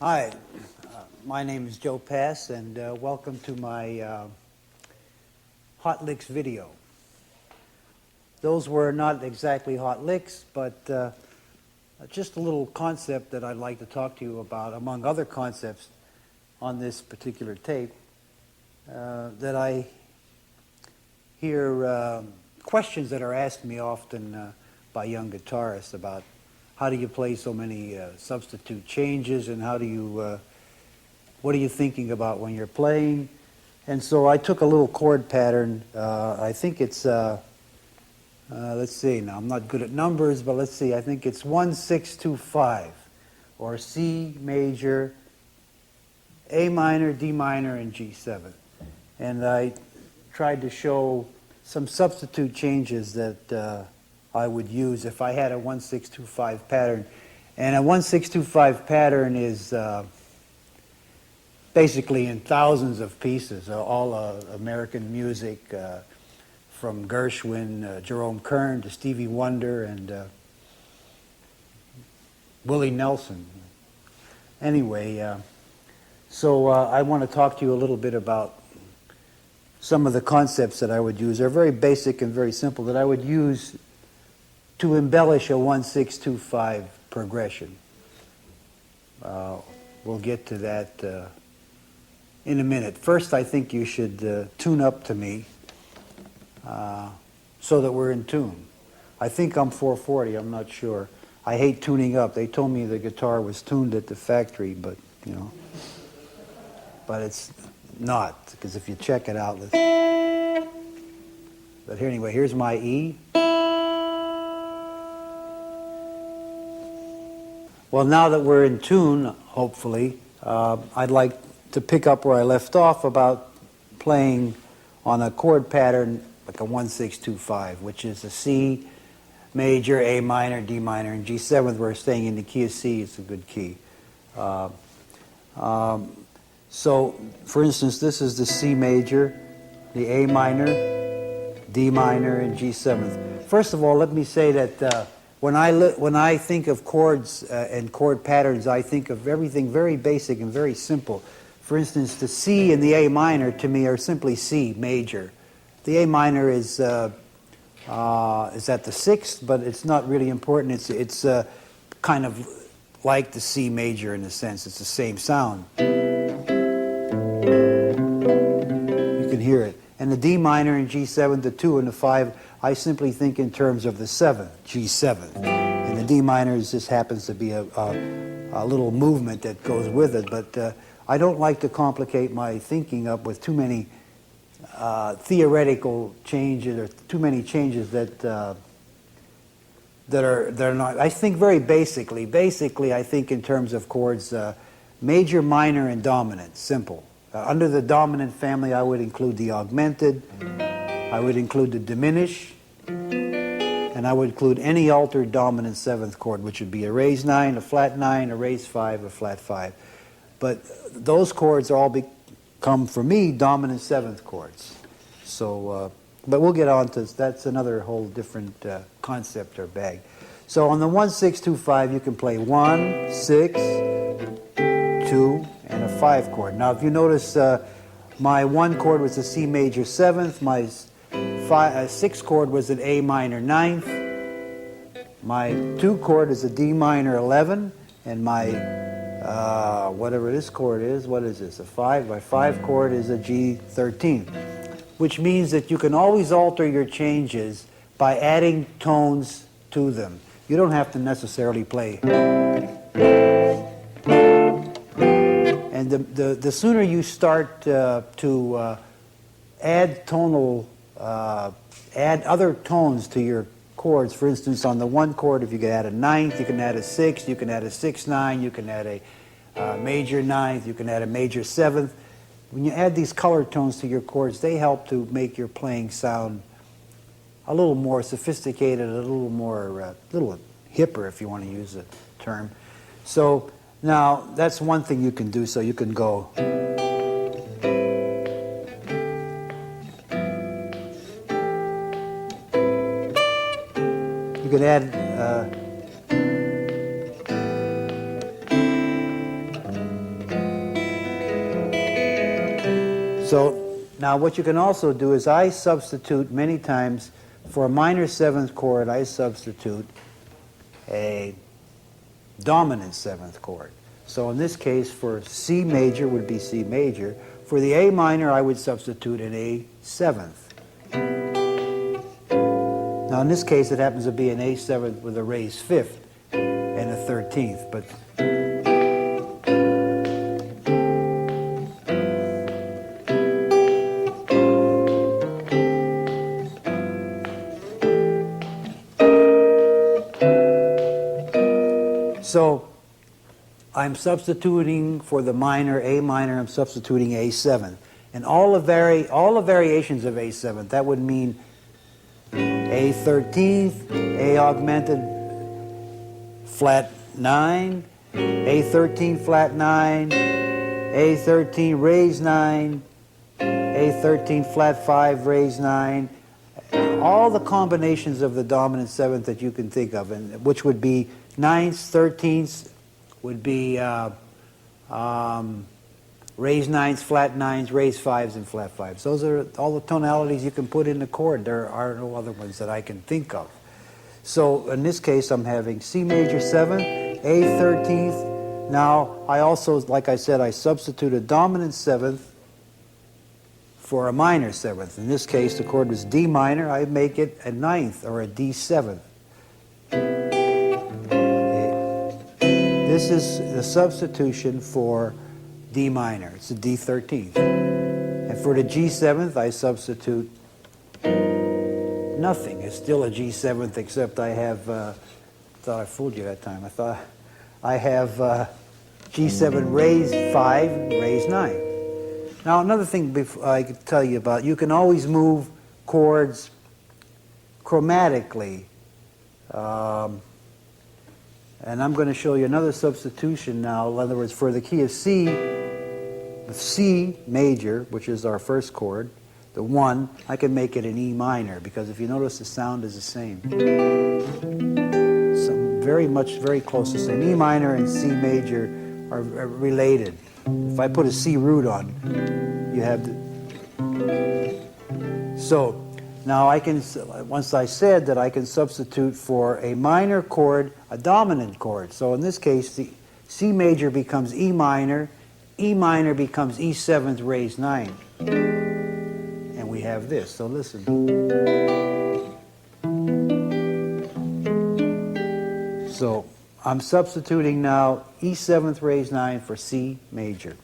Hi, my name is Joe Pass, and welcome to my Hot Licks video. Those were not exactly hot licks, but just a little concept that I'd like to talk to you about, among other concepts on this particular tape, that I hear questions that are asked me often by young guitarists about how do you play so many substitute changes, and what are you thinking about when you're playing? And so I took a little chord pattern. I think it's, let's see, now I'm not good at numbers, but let's see, I think it's 1-6-2-5, or C major, A minor, D minor, and G7. And I tried to show some substitute changes that I would use if I had a 1-6-2-5 pattern. And a 1-6-2-5 pattern is basically in thousands of pieces, all American music, from Gershwin, Jerome Kern to Stevie Wonder and Willie Nelson. Anyway, so I want to talk to you a little bit about some of the concepts that I would use. They're very basic and very simple that I would use to embellish a 1-6-2-5 progression. We'll get to that in a minute. First, I think you should tune up to me so that we're in tune. I think I'm 440, I'm not sure. I hate tuning up. They told me the guitar was tuned at the factory, but, you know, but it's not, because if you check it out, but here, anyway, here's my E. Well, now that we're in tune, hopefully, I'd like to pick up where I left off about playing on a chord pattern like a 1-6-2-5, which is a C major, A minor, D minor, and G7. We're staying in the key of C. It's a good key. So, for instance, this is the C major, the A minor, D minor, and G7. First of all, let me say that when I think of chords and chord patterns, I think of everything very basic and very simple. For instance, the C and the A minor to me are simply C major. The A minor is at the sixth, but it's not really important. It's kind of like the C major in a sense. It's the same sound. You can hear it. And the D minor and G7, the 2 and the 5, I simply think in terms of the 7, G7. And the D minor just happens to be a little movement that goes with it. But I don't like to complicate my thinking up with too many theoretical changes or too many changes that they're not. I think very basically. Basically, I think in terms of chords, major, minor, and dominant. Simple. Under the dominant family, I would include the augmented, I would include the diminished, and I would include any altered dominant seventh chord, which would be a raised 9, a flat 9, a raised 5, a flat 5. But those chords all become, for me, dominant seventh chords. So, but we'll get on to that's another whole different concept or bag. So on the 1-6-2-5, you can play 1, 6, 2, and a 5 chord. Now, if you notice, my 1 chord was a C major 7th, my 6 chord was an A minor 9th, my 2 chord is a D minor 11, and my whatever this chord is, what is this, a 5? My 5 chord is a G 13, which means that you can always alter your changes by adding tones to them. You don't have to necessarily play. And the sooner you start to add add other tones to your chords. For instance, on the 1 chord, if you can add a 9th, you can add a 6th, you can add a 6-9, you can add a major 9th, you can add a major 7th. When you add these color tones to your chords, they help to make your playing sound a little more sophisticated, a little more, little hipper, if you want to use the term. So now that's one thing you can do. So you can go. You can add So now what you can also do is I substitute many times for a minor seventh chord, I substitute a dominant seventh chord. So in this case, for C major would be C major. For the A minor, I would substitute an A seventh. Now in this case, it happens to be an A seventh with a raised fifth and a 13th, but so I'm substituting for the minor, A minor, I'm substituting A7. And all the variations of A7, that would mean A 13th, A augmented, flat 9, A 13 flat 9, A 13 raised 9, A 13 flat 5 raised 9, all the combinations of the dominant seventh that you can think of, and which would be 9ths, 13ths, would be raised 9s, flat 9s, raised 5s, and flat 5s. Those are all the tonalities you can put in the chord. There are no other ones that I can think of. So in this case, I'm having C major 7, A 13th. Now, I also, like I said, I substitute a dominant 7th for a minor 7th. In this case, the chord was D minor. I make it a 9th or a D 7th. This is the substitution for D minor. It's a D 13th. And for the G 7th, I substitute nothing. It's still a G 7th, except I have, thought I fooled you that time. I thought I have G7 raised 5, raised 9. Now, another thing I could tell you about, you can always move chords chromatically. And I'm going to show you another substitution now. In other words, for the key of C, the C major, which is our first chord, the 1, I can make it an E minor, because if you notice, the sound is the same. Very close to the same. E minor and C major are related. If I put a C root on, you have the... So, now I can, once I said that I can substitute for a minor chord, a dominant chord. So in this case, the C major becomes E minor becomes E 7th raised 9. And we have this, so listen. So I'm substituting now E 7th raised 9 for C major,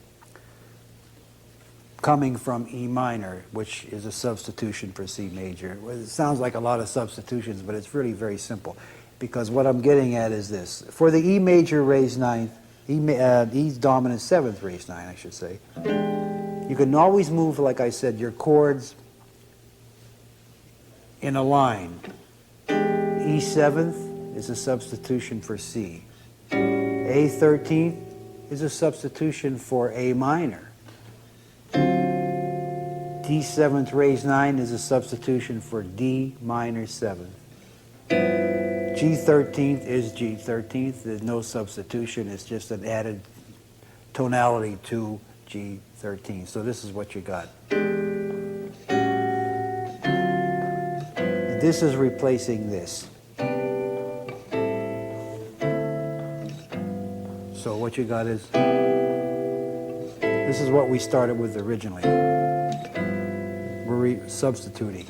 coming from E minor, which is a substitution for C major. It sounds like a lot of substitutions, but it's really very simple, because what I'm getting at is this. For the E major raised 9th, E dominant 7th raised 9, I should say, you can always move, like I said, your chords in a line. E 7th is a substitution for C. A 13th is a substitution for A minor. D 7th raised 9 is a substitution for D minor 7th. G 13th is G 13th. There's no substitution. It's just an added tonality to G 13th. So this is what you got. This is replacing this. So what you got is, this is what we started with originally. We're substituting.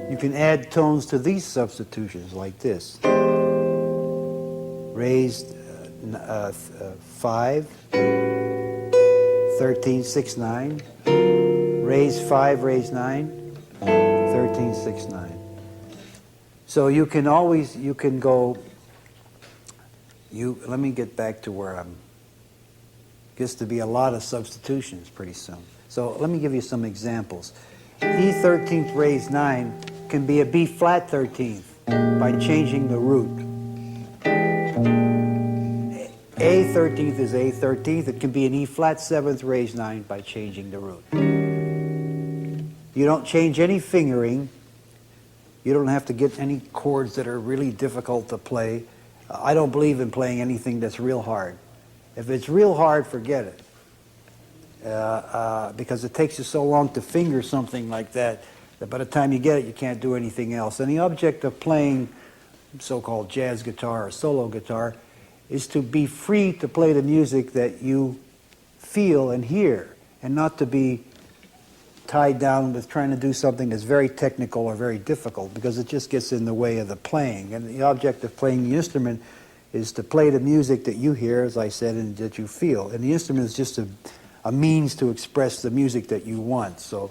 You can add tones to these substitutions like this. Raised 5, 13, 6, 9. Raised 5, raised 9, 13, 6, 9. So you can always, you can go, let me get back to where I'm, gets to be a lot of substitutions pretty soon. So let me give you some examples. E 13th raised 9 can be a B flat 13th by changing the root. A 13th is A 13th. It can be an E flat 7th raised 9 by changing the root. You don't change any fingering. You don't have to get any chords that are really difficult to play. I don't believe in playing anything that's real hard. If it's real hard, forget it. Because it takes you so long to finger something like that by the time you get it, you can't do anything else. And the object of playing so-called jazz guitar or solo guitar is to be free to play the music that you feel and hear, and not to be tied down with trying to do something that's very technical or very difficult, because it just gets in the way of the playing. And the object of playing the instrument is to play the music that you hear, as I said, and that you feel. And the instrument is just a means to express the music that you want. So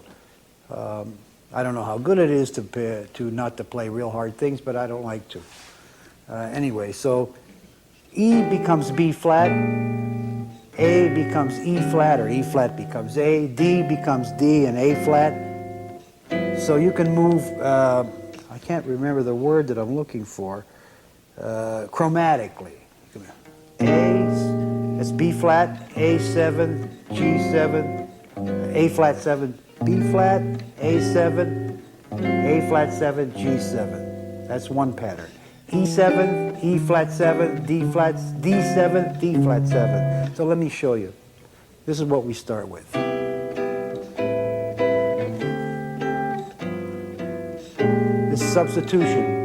I don't know how good it is to not to play real hard things, but I don't like to. Anyway, so E becomes B flat, A becomes E flat, or E flat becomes A, D becomes D and A flat. So you can move, I can't remember the word that I'm looking for, chromatically. A, it's B flat, A7, G7, A flat 7, B flat, A7, A flat 7, G7. That's one pattern. E7, E flat 7, D flat, D7, D flat 7. So let me show you. This is what we start with. This is substitution.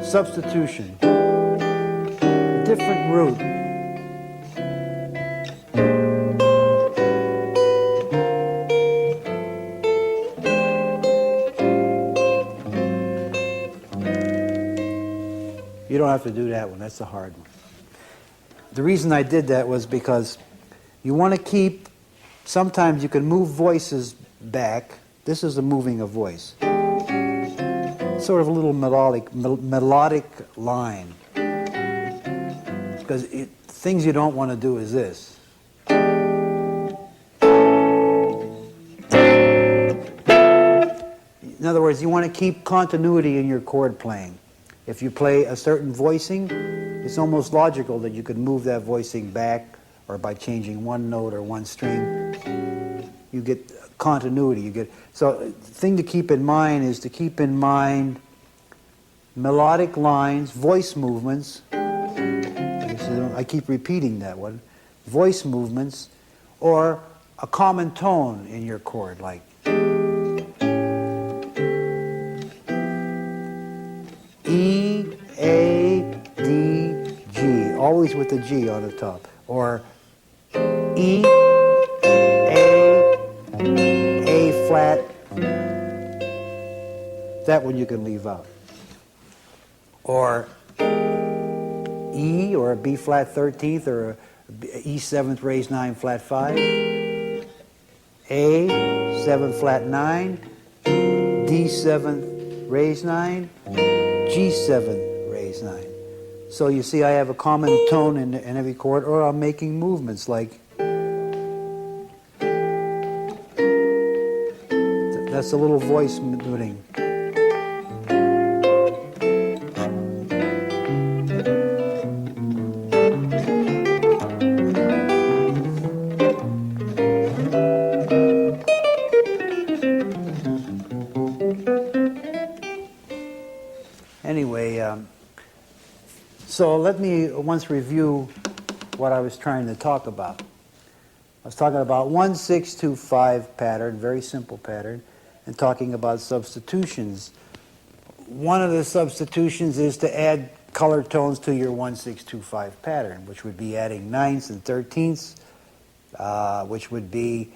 Substitution. Different root. You don't have to do that one. That's the hard one. The reason I did that was because you want to keep, sometimes you can move voices back. This is the moving a voice. Sort of a little melodic line. Because things you don't want to do is this. In other words, you want to keep continuity in your chord playing. If you play a certain voicing, it's almost logical that you could move that voicing back, or by changing one note or one string, you get continuity. So the thing to keep in mind is to keep in mind melodic lines, voice movements. I keep repeating that one. Voice movements, or a common tone in your chord, like E, A, D, G, always with the G on the top. Or E, A flat. That one you can leave out. Or E, or a B flat 13th, or a E 7th raised 9 flat 5. A 7 flat 9. D 7th raised 9. G7 raised 9. So you see I have a common tone in every chord, or I'm making movements like, that's a little voice moving. Anyway, so let me once review what I was trying to talk about. I was talking about 1-6-2-5 pattern, very simple pattern, and talking about substitutions. One of the substitutions is to add color tones to your 1-6-2-5 pattern, which would be adding 9ths and 13ths, which would be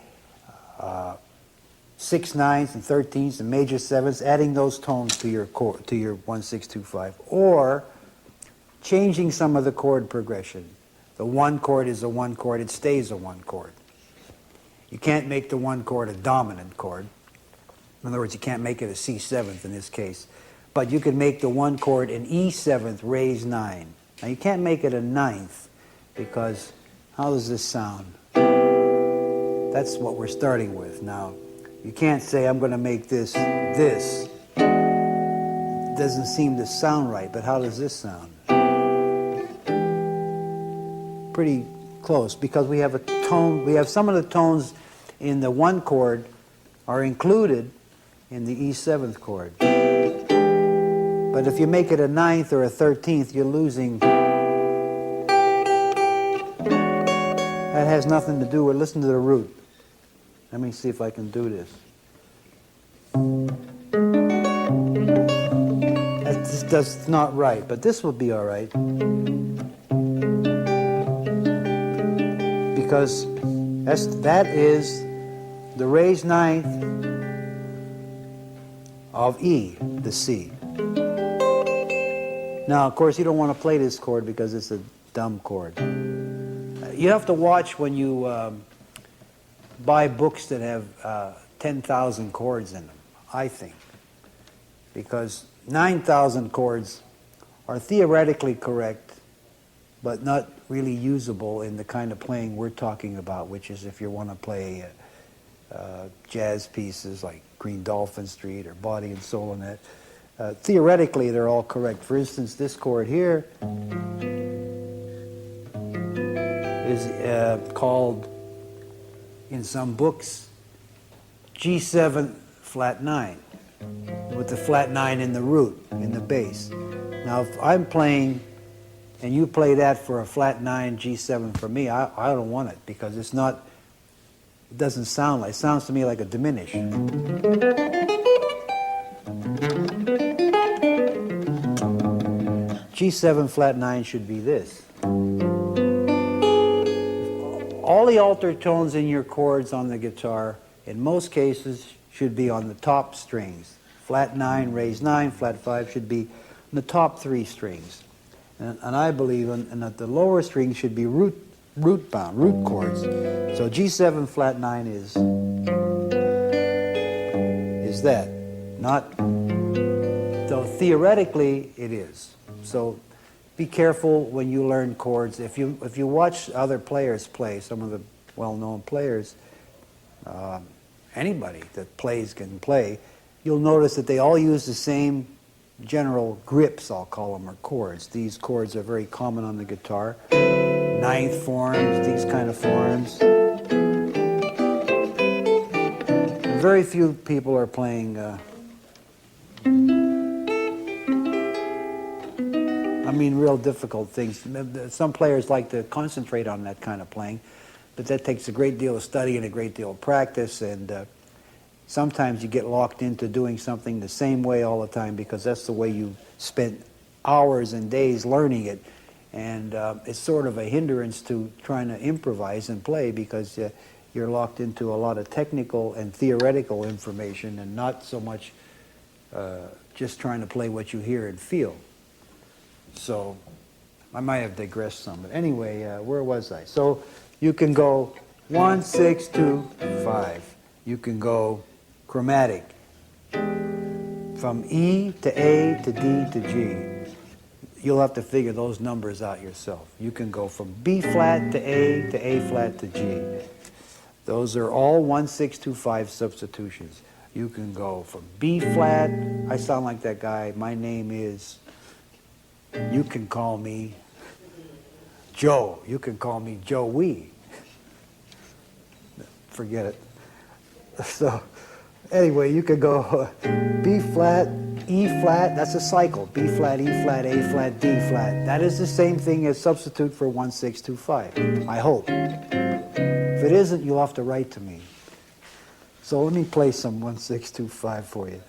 6 9ths and 13ths and major 7ths, adding those tones to your 1-6-2-5, or changing some of the chord progression. The one chord is a one chord, it stays a one chord. You can't make the one chord a dominant chord. In other words, you can't make it a C7th in this case. But you can make the one chord an E7th raised 9. Now you can't make it a 9th, because how does this sound? That's what we're starting with. Now, you can't say I'm going to make this. It doesn't seem to sound right, but how does this sound? Pretty close, because we have a tone, we have some of the tones in the one chord are included in the E7th chord. But if you make it a 9th or a 13th, you're losing That has nothing to do with, listen to the root. Let me see if I can do this. That's not right, but this will be all right. Because that is the raised ninth of E, the C. Now, of course, you don't want to play this chord because it's a dumb chord. You have to watch when you buy books that have 10,000 chords in them, I think. Because 9,000 chords are theoretically correct, but not really usable in the kind of playing we're talking about, which is if you want to play jazz pieces like Green Dolphin Street or Body and Soul in it. Theoretically, they're all correct. For instance, this chord here is called, in some books, G7 flat 9, with the flat 9 in the root, in the bass. Now, if I'm playing and you play that for a flat 9 G7 for me, I don't want it because it's not, it doesn't sound like, it sounds to me like a diminish. G7 flat 9 should be this. All the altered tones in your chords on the guitar, in most cases, should be on the top strings. Flat 9, raised 9, flat 5 should be on the top 3 strings. And I believe that the lower strings should be root chords. So G7 flat 9 is that. Not, though theoretically it is. So be careful when you learn chords. If you watch other players play, some of the well-known players, anybody that plays can play, you'll notice that they all use the same general grips, I'll call them, or chords. These chords are very common on the guitar. Ninth forms, these kind of forms. Very few people are playing, real difficult things. Some players like to concentrate on that kind of playing, but that takes a great deal of study and a great deal of practice, and sometimes you get locked into doing something the same way all the time because that's the way you spent hours and days learning it, and it's sort of a hindrance to trying to improvise and play because you're locked into a lot of technical and theoretical information and not so much just trying to play what you hear and feel. So I might have digressed some, but anyway, where was I? So you can go 1, 6, 2, 5. You can go chromatic from E to A to D to G. You'll have to figure those numbers out yourself. You can go from B flat to A flat to G. Those are all 1, 6, 2, 5 substitutions. You can go from B flat, I sound like that guy, my name is, you can call me Joe. You can call me Joey. Forget it. So anyway, you could go B flat, E flat, that's a cycle. B flat, E flat, A flat, D flat. That is the same thing as substitute for 1, 6, 2, 5, I hope. If it isn't, you'll have to write to me. So let me play some 1, 6, 2, 5 for you.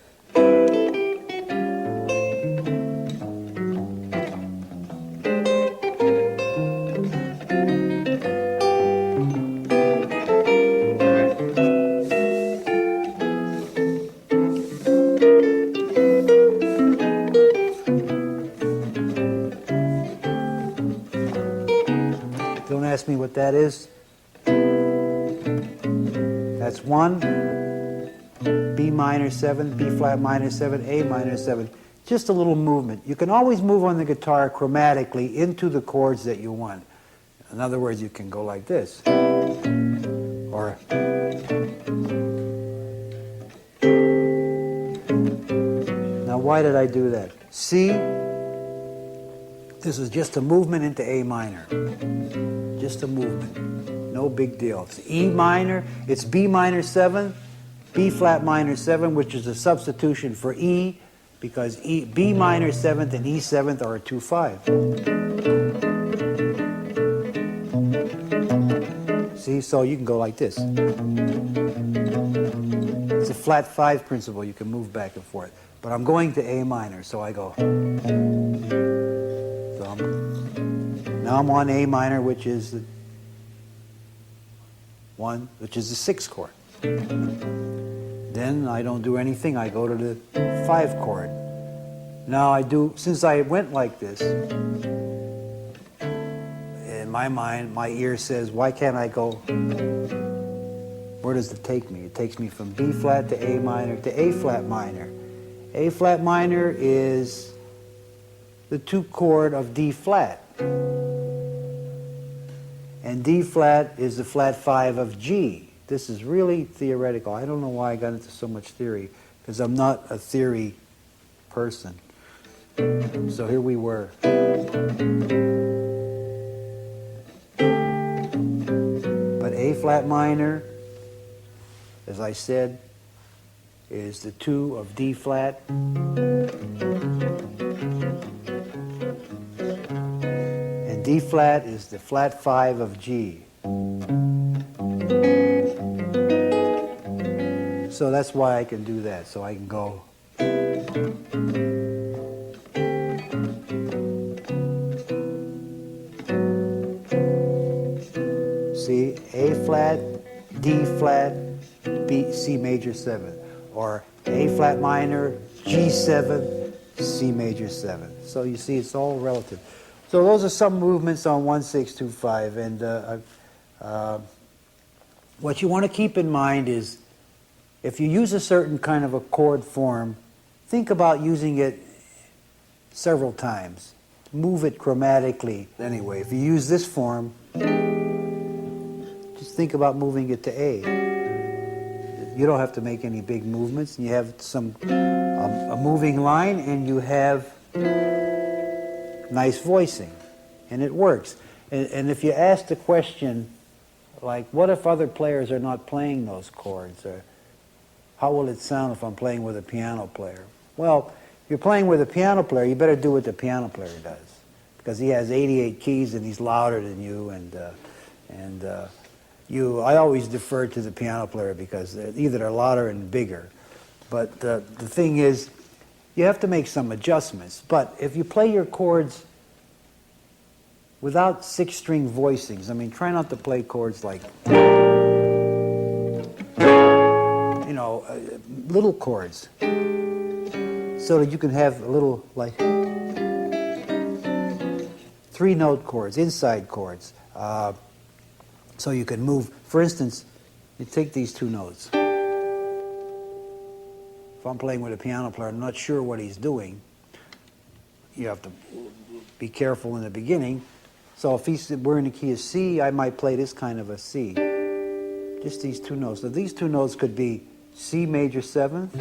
Don't ask me what that is. That's 1, B minor 7, B flat minor 7, A minor 7. Just a little movement. You can always move on the guitar chromatically into the chords that you want. In other words, you can go like this. Or now why did I do that? C, this is just a movement into A minor. Just a movement. No big deal. It's E minor, it's B minor 7, B flat minor 7, which is a substitution for E, because B minor 7th and E 7th are a 2/5. See, so you can go like this. It's a flat 5 principle. You can move back and forth. But I'm going to A minor, so I go. So now I'm on A minor, which is the 1, which is the 6th chord. Then I don't do anything. I go to the 5 chord. Now I do, since I went like this, in my mind, my ear says, why can't I go? Where does it take me? It takes me from B flat to A minor to A flat minor. A flat minor is the 2 chord of D flat. And D flat is the flat 5 of G. This is really theoretical. I don't know why I got into so much theory, because I'm not a theory person. So here we were. But A flat minor, as I said, is the 2 of D flat. And D flat is the flat 5 of G. So that's why I can do that. So I can go. See, A flat, D flat, B, C major 7. Or A flat minor, G7, C major 7. So you see, it's all relative. So those are some movements on 1625. And what you want to keep in mind is, if you use a certain kind of a chord form, think about using it several times. Move it chromatically. Anyway, if you use this form, just think about moving it to A. You don't have to make any big movements. You have a moving line, and you have nice voicing, and it works. And if you ask the question, like, what if other players are not playing those chords? Or how will it sound if I'm playing with a piano player? Well, if you're playing with a piano player, you better do what the piano player does, because he has 88 keys and he's louder than you, I always defer to the piano player because they're louder and bigger. But the thing is, you have to make some adjustments. But if you play your chords without 6-string voicings, I mean, try not to play chords like, little chords, so that you can have a little, like, 3-note chords, inside chords. So you can move. For instance, you take these 2 notes. If I'm playing with a piano player, I'm not sure what he's doing. You have to be careful in the beginning. So if we're in the key of C, I might play this kind of a C. Just these 2 notes. So these 2 notes could be C major 7th.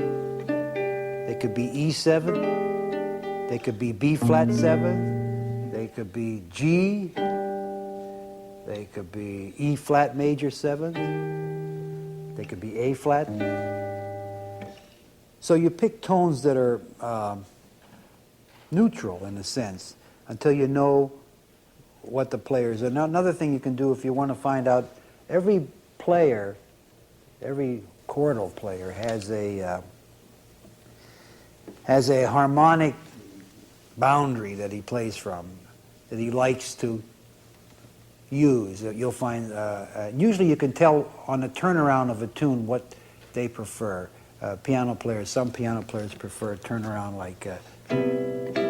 They could be E7. They could be B flat 7th. They could be G. They could be E flat major 7th. They could be A flat. So you pick tones that are neutral in a sense until you know what the players are. Now, another thing you can do if you want to find out, every player, every chordal player has a harmonic boundary that he plays from, that he likes to use. You'll find, usually you can tell on the turnaround of a tune what they prefer. Piano players, some piano players prefer a turnaround like, and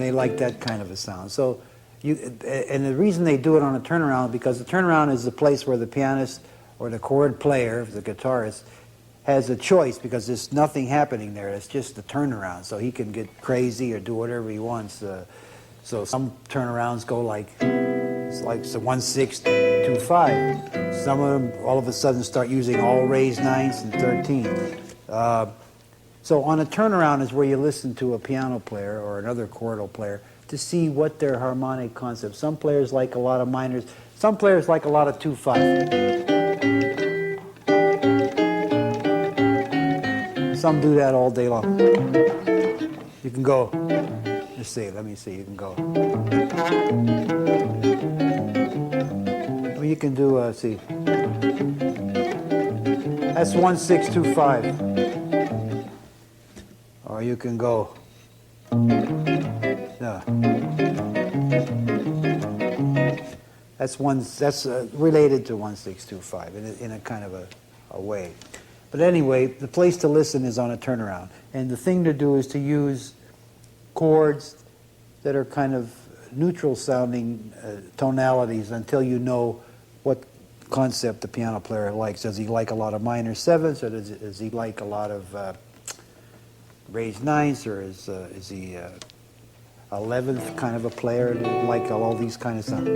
they like that kind of a sound. So, and the reason they do it on a turnaround is because the turnaround is the place where the pianist or the chord player, the guitarist, has a choice, because there's nothing happening there. It's just the turnaround. So he can get crazy or do whatever he wants. So some turnarounds go like, it's like 1-6-2-5. Some of them all of a sudden start using all raised 9ths and 13. So on a turnaround is where you listen to a piano player or another chordal player to see what their harmonic concept. Some players like a lot of minors. Some players like a lot of 2-5. Some do that all day long. You can go. Let me see. You can go. you can do, see, that's 1625. Or you can go, yeah. That's related to 1625 in a kind of a way. But anyway, the place to listen is on a turnaround. And the thing to do is to use chords that are kind of neutral sounding tonalities until you know what concept the piano player likes. Does he like a lot of minor sevenths, or does he like a lot of raised ninths, or is he 11th kind of a player, like all these kind of sounds?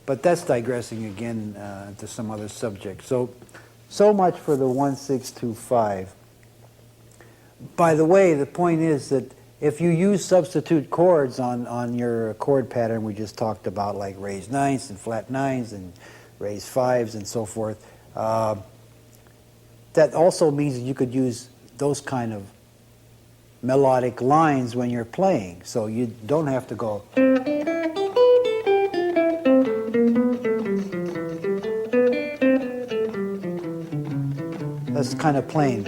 But that's digressing again to some other subject. So much for the 1625. By the way, the point is that if you use substitute chords on your chord pattern we just talked about, like raised ninths and flat nines and raised fives and so forth, that also means that you could use those kind of melodic lines when you're playing. So you don't have to go. That's kind of plain.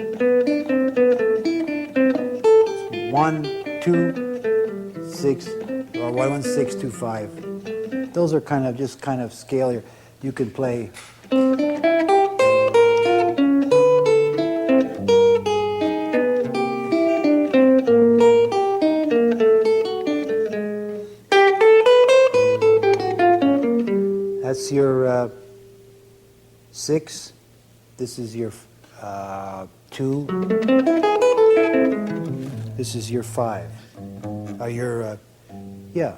1, 2, 6, or 1625. Those are kind of just kind of scale. You could play. That's your 6. This is your 2. This is your 5. Your yeah.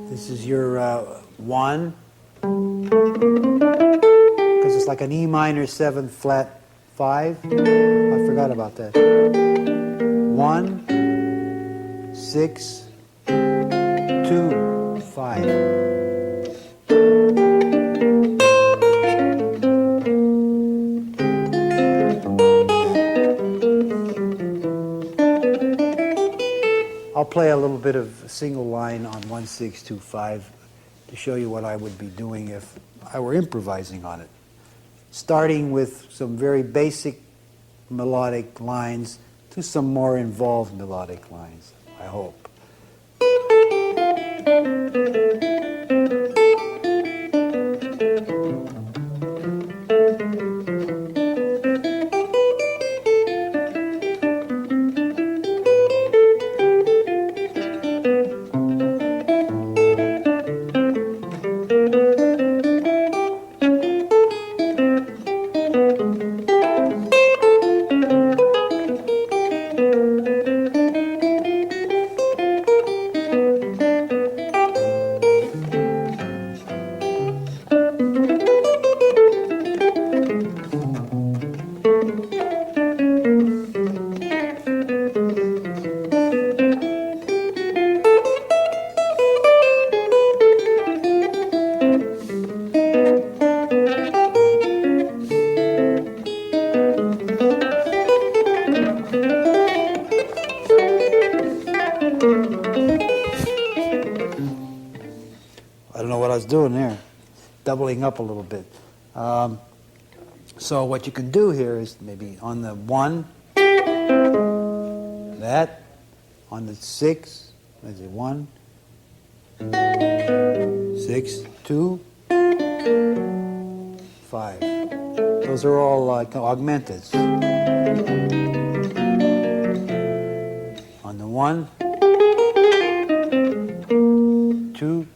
This is your 1. Because it's like an E minor 7 flat 5. I forgot about that. 1, 6, 2, 5. I'll play a little bit of a single line on 1625 to show you what I would be doing if I were improvising on it. Starting with some very basic melodic lines to some more involved melodic lines, I hope. I don't know what I was doing there, doubling up a little bit. So what you can do here is maybe on the 1, that, on the 6, is it 1, 6, 2, 5. Those are all augmenteds. On the 1, 2,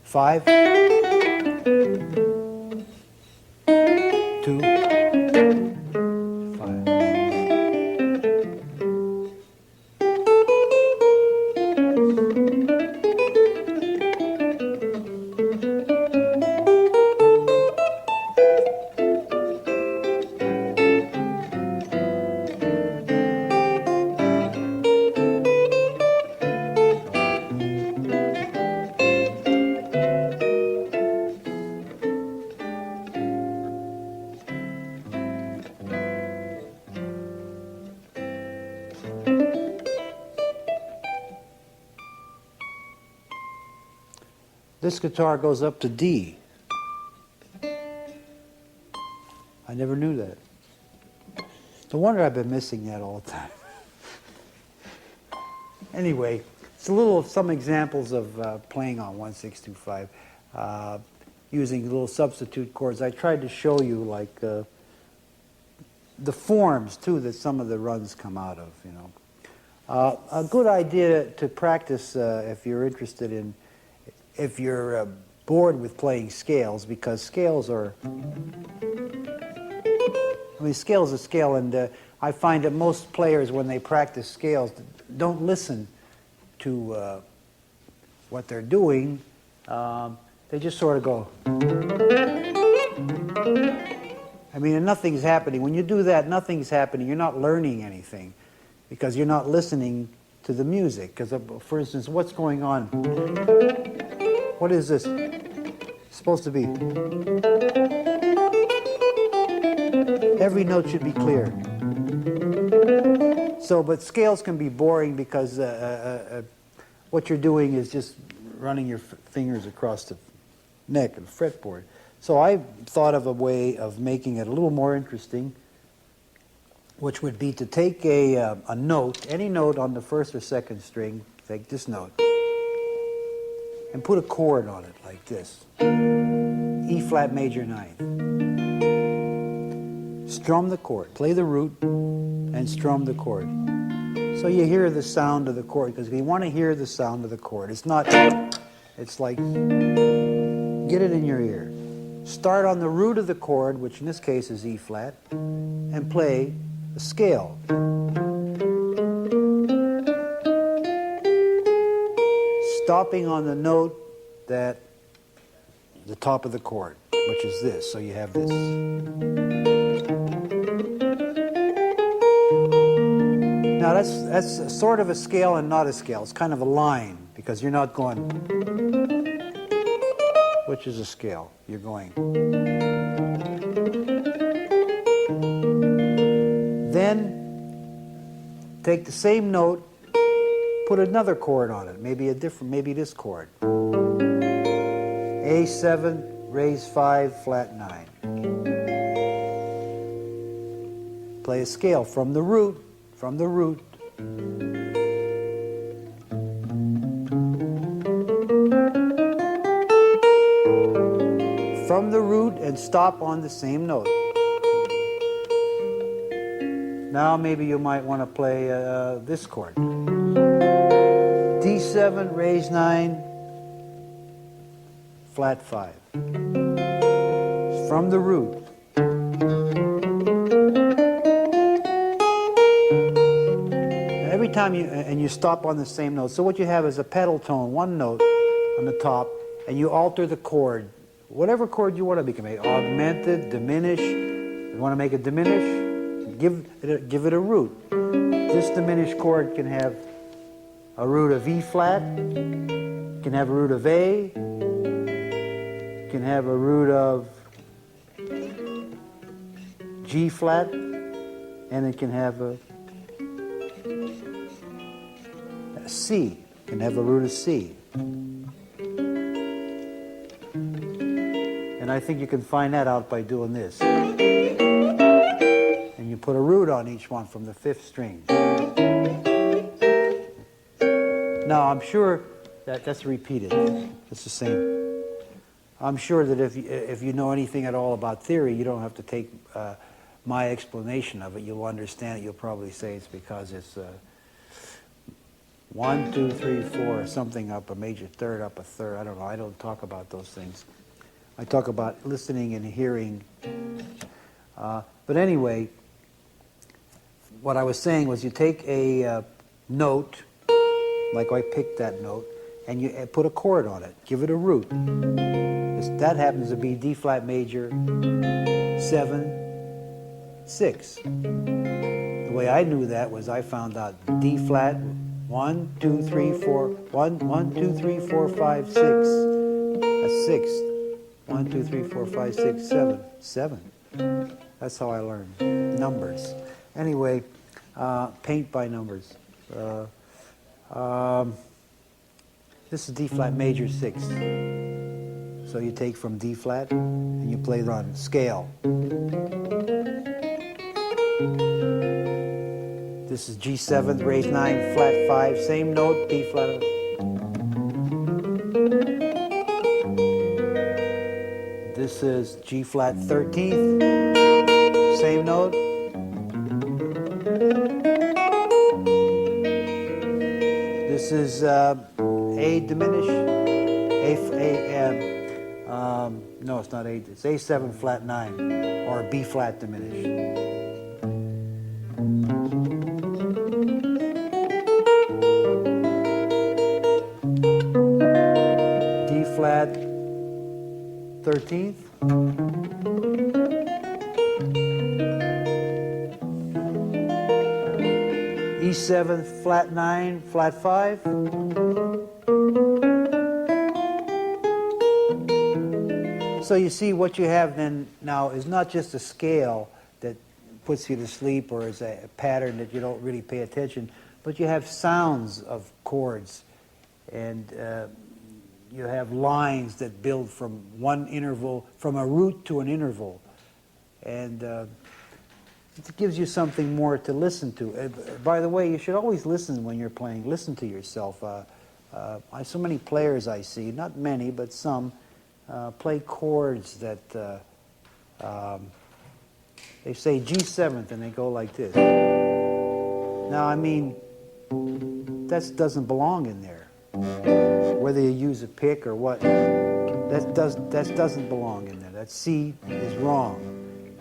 5, 2, 5. This guitar goes up to D. I never knew that. No wonder I've been missing that all the time. Anyway, it's a little of some examples of playing on 1-6-2-5, using little substitute chords. I tried to show you like the forms too that some of the runs come out of. You know, a good idea to practice if you're interested in, if you're bored with playing scales, because scales are. I mean, scale's a scale, and I find that most players, when they practice scales, don't listen to what they're doing. They just sort of go. I mean, and nothing's happening. When you do that, nothing's happening. You're not learning anything because you're not listening to the music. Because, for instance, what's going on? What is this? It's supposed to be. Every note should be clear. So, but scales can be boring because what you're doing is just running your fingers across the neck of the fretboard. So I thought of a way of making it a little more interesting, which would be to take a note, any note on the first or second string, take this note, and put a chord on it like this. E flat major 9th. Strum the chord, play the root, and strum the chord. So you hear the sound of the chord, because if you want to hear the sound of the chord, it's not, it's like, get it in your ear. Start on the root of the chord, which in this case is E flat, and play a scale. Stopping on the note that, the top of the chord, which is this, so you have this. Now that's sort of a scale and not a scale. It's kind of a line because you're not going, which is a scale. You're going. Then take the same note, put another chord on it, maybe a different, maybe this chord. A7, raise 5, flat 9. Play a scale from the root. From the root. From the root and stop on the same note. Now maybe you might want to play this chord. D7, raise 9, flat 5. From the root. Every time you stop on the same note. So what you have is a pedal tone, one note on the top, and you alter the chord. Whatever chord you want to make, augmented, diminish. You want to make it diminish, give it a root. This diminished chord can have a root of E flat, can have a root of A, can have a root of G flat, and it can have a C, can have a root of C. And I think you can find that out by doing this. And you put a root on each one from the 5th string. Now, I'm sure that's repeated. It's the same. I'm sure that if you know anything at all about theory, you don't have to take my explanation of it. You'll understand it. You'll probably say it's because it's 1, 2, 3, 4, something up a major third, up a third. I don't know. I don't talk about those things. I talk about listening and hearing. But anyway, what I was saying was you take a note, like I picked that note, and you put a chord on it. Give it a root. That happens to be D flat major 7, 6. The way I knew that was I found out D flat 1, 2, 3, 4, 1, 2, 3, 4, 5, 6. That's 6. 1, 2, 3, 4, 5, 6, 7. 7. That's how I learned numbers. Anyway, paint by numbers. This is D flat major 6. So you take from D flat and you play on scale. This is G7, raised 9, flat 5, same note, B flat. This is G flat 13th, same note. This is A diminished, no, it's not A, it's A7 flat 9, or B flat diminished. D flat 13th. E7 flat 9, flat 5. So you see what you have then now is not just a scale that puts you to sleep or is a pattern that you don't really pay attention, but you have sounds of chords, and you have lines that build from one interval, from a root to an interval, and it gives you something more to listen to. By the way, you should always listen when you're playing. Listen to yourself. So many players I see, not many, but some, play chords that they say G7th and they go like this. Now, I mean, that doesn't belong in there. Whether you use a pick or what, that doesn't belong in there. That C is wrong.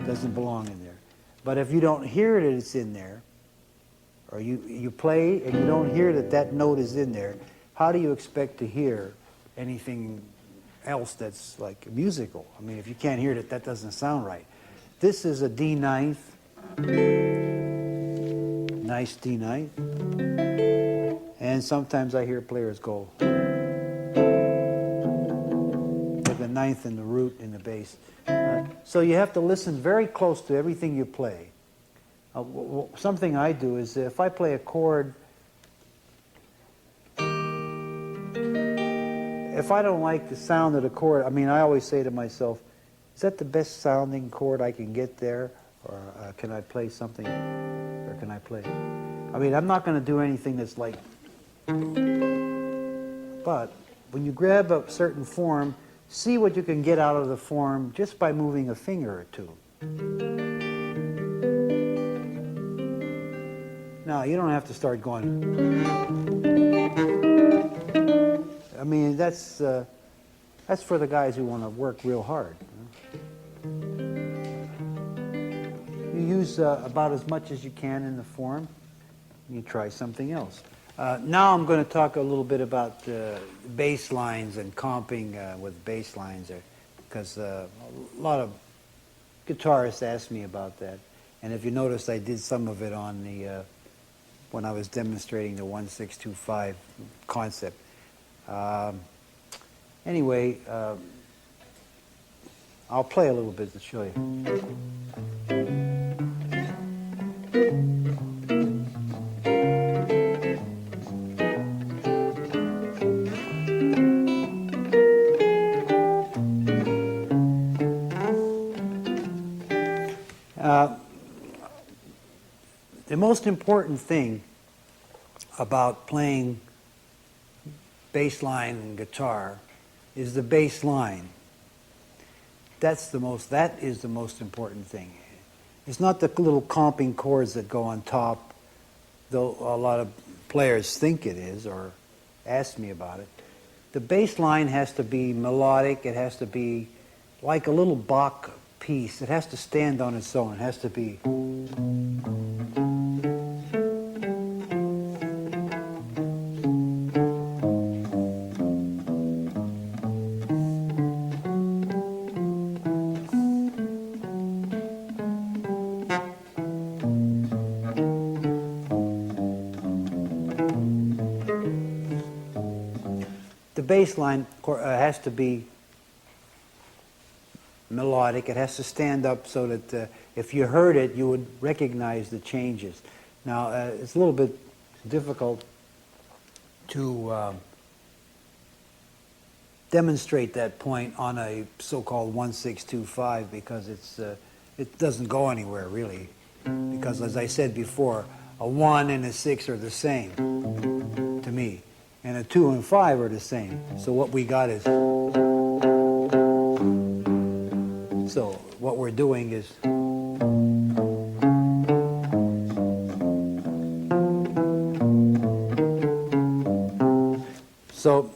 It doesn't belong in there. But if you don't hear that it's in there, or you play and you don't hear that that note is in there, how do you expect to hear anything else that's like musical? I mean, if you can't hear it, that doesn't sound right. This is a D ninth, nice D ninth, and sometimes I hear players go with the ninth and the root in the bass. So you have to listen very close to everything you play. Something I do is if I play a chord, if I don't like the sound of the chord, I mean, I always say to myself, is that the best sounding chord I can get there? Or can I play something, or can I play? I mean, I'm not going to do anything that's like, but when you grab a certain form, see what you can get out of the form just by moving a finger or two. Now, you don't have to start going. I mean, that's for the guys who want to work real hard. You use about as much as you can in the form. You try something else. Now I'm going to talk a little bit about bass lines and comping with bass lines, because a lot of guitarists ask me about that. And if you notice, I did some of it on the when I was demonstrating the 1625 concept. Anyway, I'll play a little bit to show you. The most important thing about playing bass line and guitar is the bass line. That is the most important thing. It's not the little comping chords that go on top, though a lot of players think it is or ask me about it. The bass line has to be melodic. It has to be like a little Bach piece. It has to stand on its own. It has to be. The bass line has to be melodic. It has to stand up so that if you heard it, you would recognize the changes. Now, it's a little bit difficult to demonstrate that point on a so-called 1-6-2-5 because it doesn't go anywhere really. Because as I said before, a 1 and a 6 are the same to me, and a 2 and 5 are the same. So what we got is, so what we're doing is, so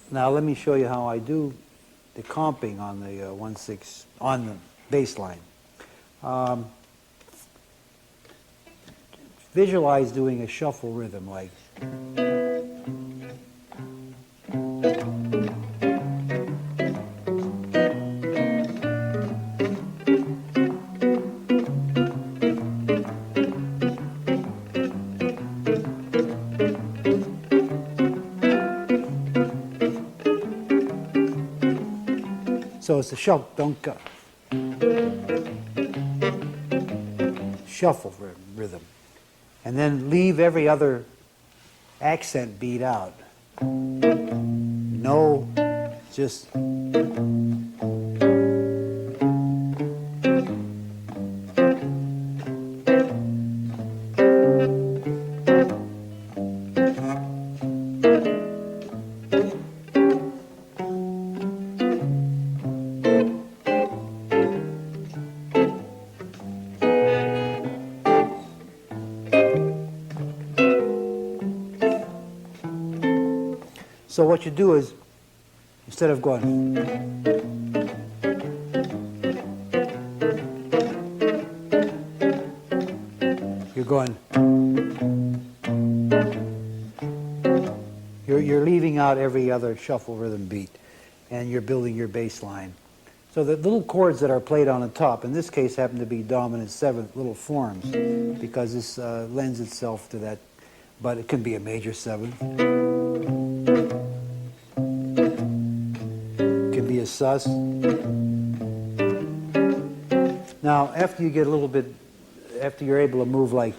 now let me show you how I do the comping on the 1-6 on the bass line. Visualize doing a shuffle rhythm like. So it's a shuffle, don't go. Shuffle rhythm. And then leave every other accent beat out. No, just. So what you do is, instead of going, you're going, you're leaving out every other shuffle rhythm beat, and you're building your bass line. So the little chords that are played on the top, in this case, happen to be dominant seventh little forms, because this lends itself to that, but it can be a major seventh. Be a sus. Now, after you get a little bit, after you're able to move like,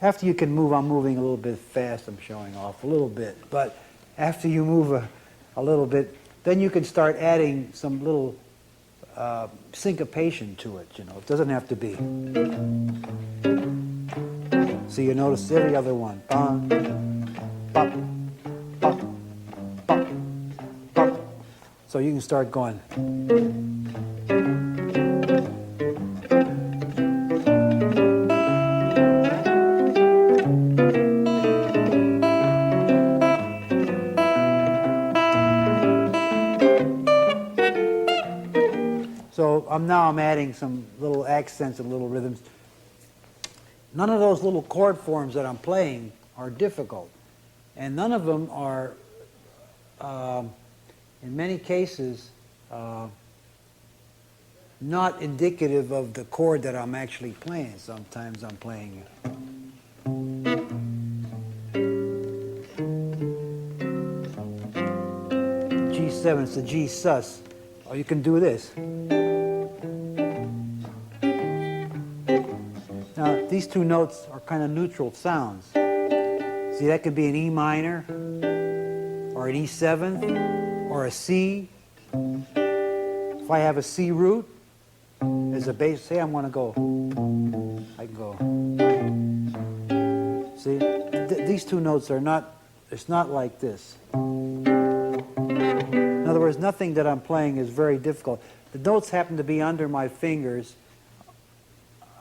after you can move, I'm moving a little bit fast, I'm showing off a little bit, but after you move a little bit, then you can start adding some little syncopation to it, you know. It doesn't have to be. So you notice every other one. Bum, bum, bum, bum, bum. So you can start going. So now I'm adding some little accents and little rhythms. None of those little chord forms that I'm playing are difficult. And none of them are, in many cases, not indicative of the chord that I'm actually playing. Sometimes I'm playing G7, it's a G sus. Or you can do this. Now, these two notes are kind of neutral sounds. See, that could be an E minor, or an E7, or a C. If I have a C root as a bass, say I'm going to go, I can go. See, these two notes are not, it's not like this. In other words, nothing that I'm playing is very difficult. The notes happen to be under my fingers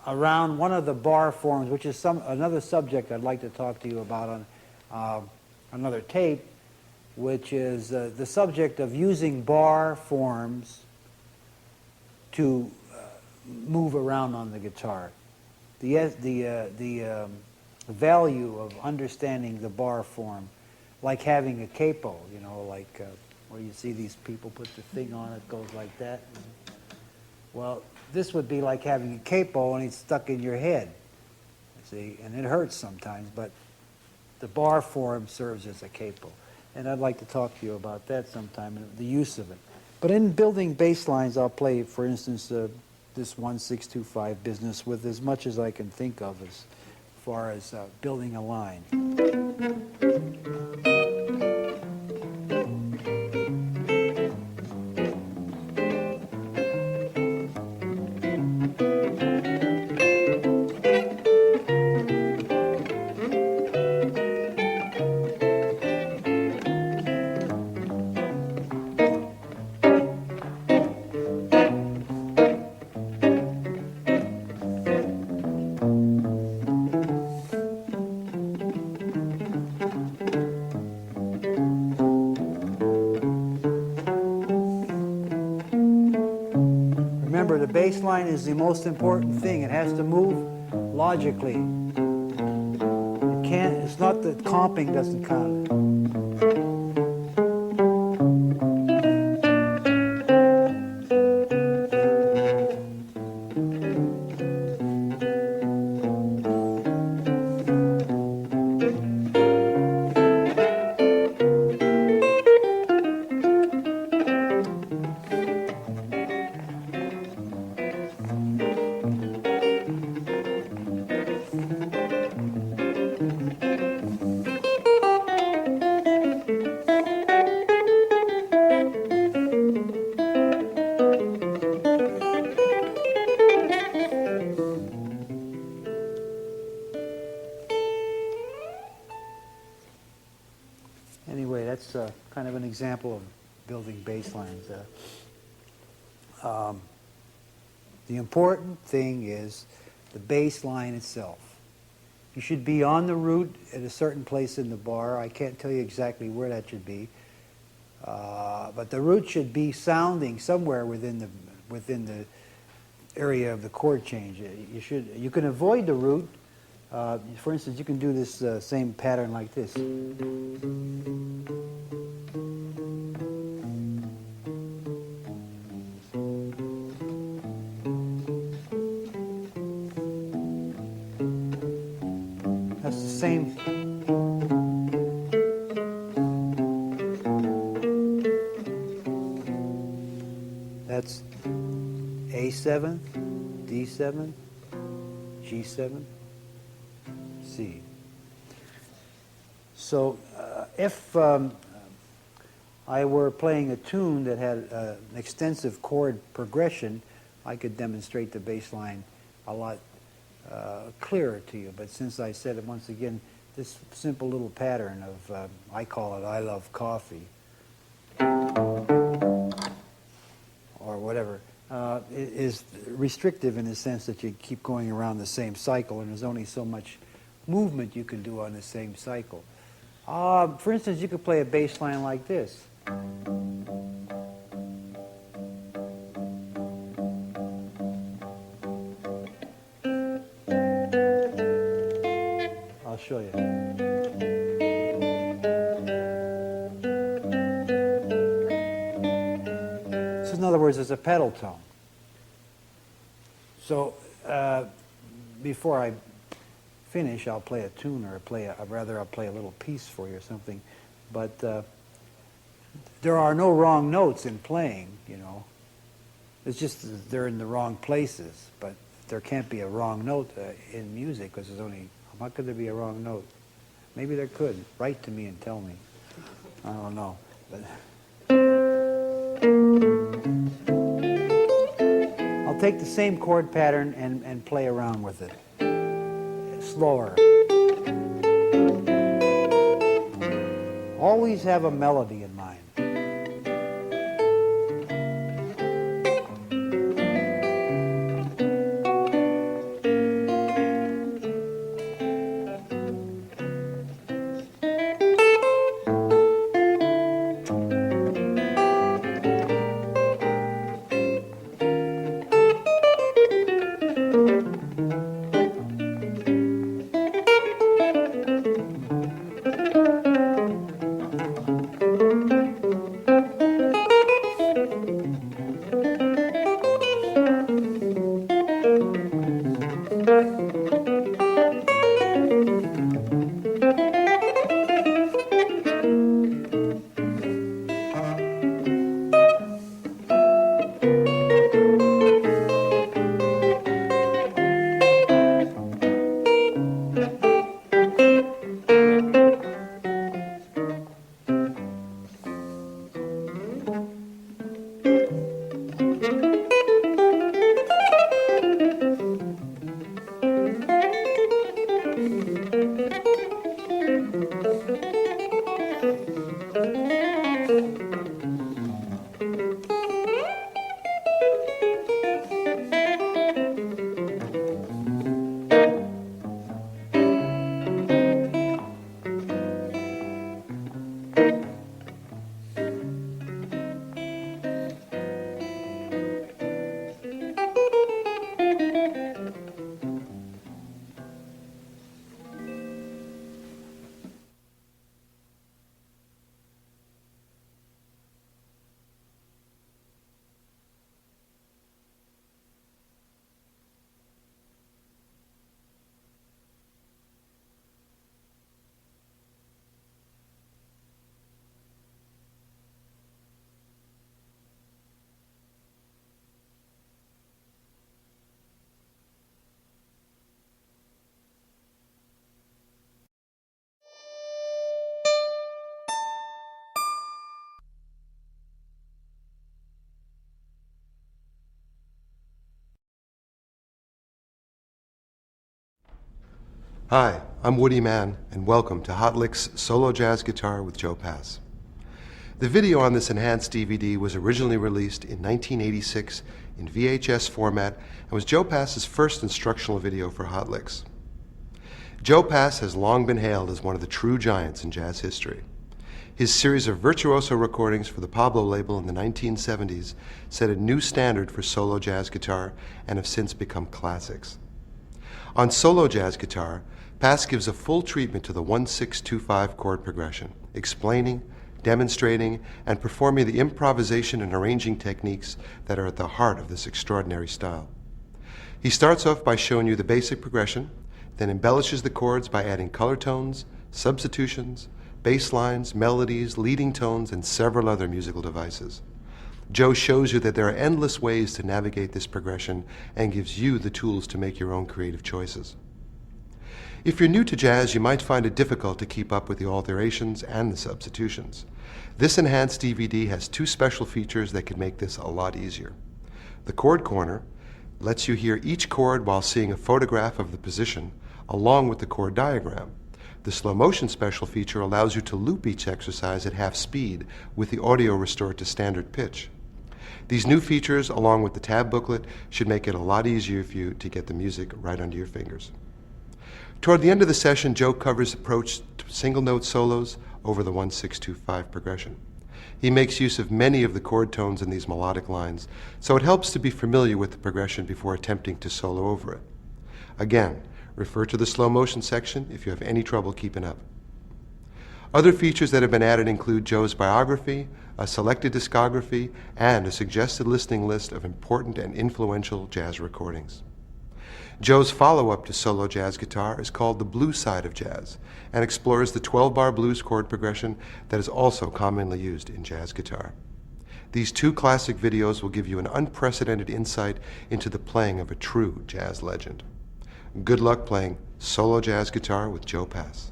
around one of the bar forms, which is another subject I'd like to talk to you about on another tape, which is the subject of using bar forms to move around on the guitar. The value of understanding the bar form, like having a capo, you know, like where you see these people put the thing on, it goes like that. Well, this would be like having a capo and it's stuck in your head, see, and it hurts sometimes, but the bar form serves as a capo. and I'd like to talk to you about that sometime, and the use of it. But in building bass lines, I'll play, for instance, this 1-6-2-5 business with as much as I can think of as far as building a line. Remember, the bass line is the most important thing. It has to move logically. It can't, it's not that comping doesn't count. Anyway, that's kind of an example of building bass lines. The important thing is the bass line itself. You should be on the root at a certain place in the bar. I can't tell you exactly where that should be, but the root should be sounding somewhere within the area of the chord change. You can avoid the root. For instance, you can do this same pattern like this. That's the same. That's A7, D7, G7, C. So if I were playing a tune that had an extensive chord progression, I could demonstrate the bass line a lot clearer to you. But since I said it once again, this simple little pattern of, I call it I love coffee, or whatever, is restrictive in the sense that you keep going around the same cycle, and there's only so much movement you can do on the same cycle. For instance, you could play a bass line like this. I'll show you. So in other words, it's a pedal tone. So before I finish, I'll play a tune, or I'll play a little piece for you or something. But there are no wrong notes in playing, you know. It's just they're in the wrong places. But there can't be a wrong note in music, because there's only, how could there be a wrong note? Maybe there could. Write to me and tell me. I don't know. But I'll take the same chord pattern and play around with it. Slower. Always have a melody in mind. Hi, I'm Woody Mann, and welcome to Hot Licks Solo Jazz Guitar with Joe Pass. The video on this enhanced DVD was originally released in 1986 in VHS format and was Joe Pass's first instructional video for Hot Licks. Joe Pass has long been hailed as one of the true giants in jazz history. His series of virtuoso recordings for the Pablo label in the 1970s set a new standard for solo jazz guitar and have since become classics. On solo jazz guitar, Pass gives a full treatment to the 1-6-2-5 chord progression, explaining, demonstrating, and performing the improvisation and arranging techniques that are at the heart of this extraordinary style. He starts off by showing you the basic progression, then embellishes the chords by adding color tones, substitutions, bass lines, melodies, leading tones, and several other musical devices. Joe shows you that there are endless ways to navigate this progression and gives you the tools to make your own creative choices. If you're new to jazz, you might find it difficult to keep up with the alterations and the substitutions. This enhanced DVD has two special features that can make this a lot easier. The Chord Corner lets you hear each chord while seeing a photograph of the position, along with the chord diagram. The slow motion special feature allows you to loop each exercise at half speed with the audio restored to standard pitch. These new features, along with the tab booklet, should make it a lot easier for you to get the music right under your fingers. Toward the end of the session, Joe covers approach to single note solos over the 1-6-2-5 progression. He makes use of many of the chord tones in these melodic lines, so it helps to be familiar with the progression before attempting to solo over it. Again, refer to the slow motion section if you have any trouble keeping up. Other features that have been added include Joe's biography, a selected discography, and a suggested listening list of important and influential jazz recordings. Joe's follow-up to solo jazz guitar is called The Blues Side of Jazz and explores the 12-bar blues chord progression that is also commonly used in jazz guitar. These two classic videos will give you an unprecedented insight into the playing of a true jazz legend. Good luck playing solo jazz guitar with Joe Pass.